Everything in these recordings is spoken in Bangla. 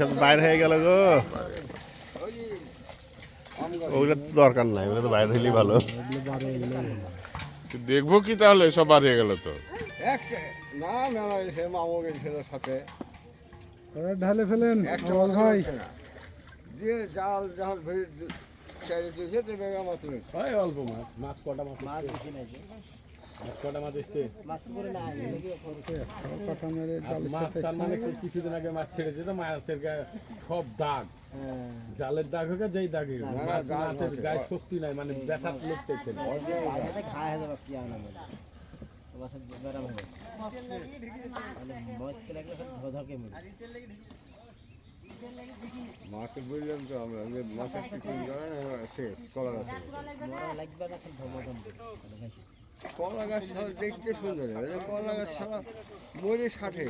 সব বাইরে হয়ে গেল গো, ওগুলো দরকার নাই, ওগুলো তো বাইরে হইলেই ভালো। দেখবো কি তাহলে, সব বার হয়ে গেল তো। না মেলা সে মামু গেছিল সাথে ঢালে ফেলেন ভাই, যে জাল জাহাজ ভেড়ে চাইলে যেতে বেগা মাছ হয় অল্প মাছ, মাছ কটা মাছ বেশি নাই, মাছ কটা মাছ এসছে, মাছ পুরো না কাটা মেরে মাছ। তার মানে কিছুদিন আগে মাছ ছেড়েছে তো মাছের গায়ে সব দাগ, জালের দাগ হোক যেই দাগ হোক, মাছের গায়ে শক্তি নাই, মানে ব্যথা লোক দেখছে মাছের বললাম তো আমরা যে মাছের কলা গাছ, কলা গাছ দেখতে সুন্দর, কলা গাছ সারা মরে ষাটে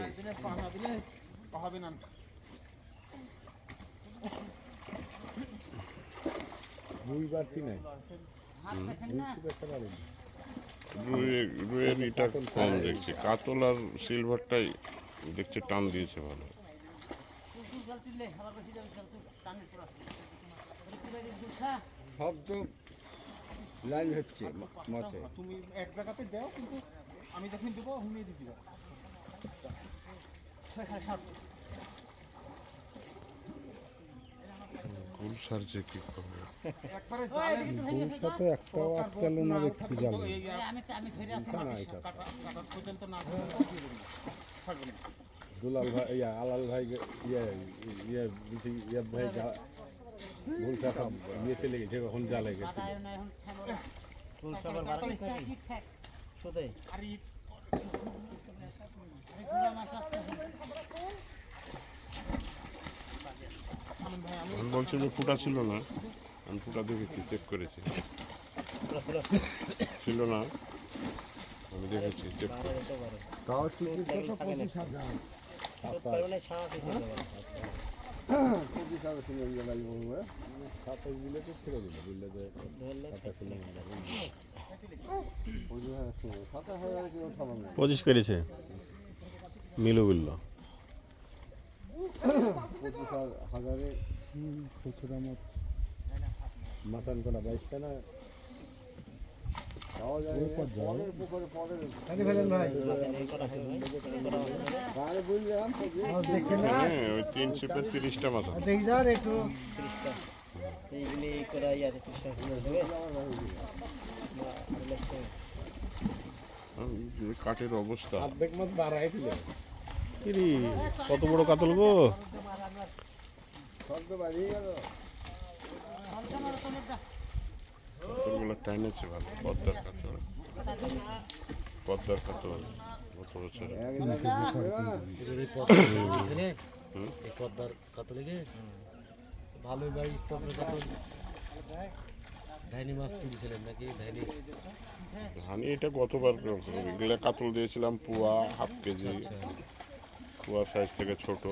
দুই বাড়তি নাই, রুইয়ের ইটা কম দেখছি, কাতল আর সিলভারটাই দেখছি টান দিয়েছে ভালো। সব তো লাইন হচ্ছে মাছে, তুমি এক জায়গাতে দাও, কিন্তু আমি যখন দেবো হুমিয়ে দিবি। কুল সারছে কি করবে, একটাও আটকালো না দেখছি জাল। দুলাল ভাই, আলাল ভাই, ভাই ভুলটা সব ইয়ে চলে গেছে, এখন জালে গেছে। আমি বলছি যে ফুটা ছিল না, আমি ফুটা দেখেছি, চেক করেছি, ছিল না, আমি দেখেছি চেক করেছি। তাও পঁচিশ করেছে মিলু বললো, 25,000 খুচরা মত মাটন করা 22টা না, হ্যাঁ, ওই 3 ছিপের 30টা মাছ আছে। কাঠের অবস্থা, অর্ধেক মাছ বাড়াই দিলে কিরি কত বড় কাতল গো, কাতলগুলো টাইনেছে ভালো, পদ্মার কাতল, পদ্মার কাতল গত বছর। পদ্মার কাতলে ভালোই বাড়ি স্তব্ধ কাতল, ধানি মাছ তুলেছিলেন নাকি? ধানি এটা গতবার এগুলা কাতল দিয়েছিলাম, পোয়া হাফ কেজি, পোয়া সাইজ থেকে ছোট,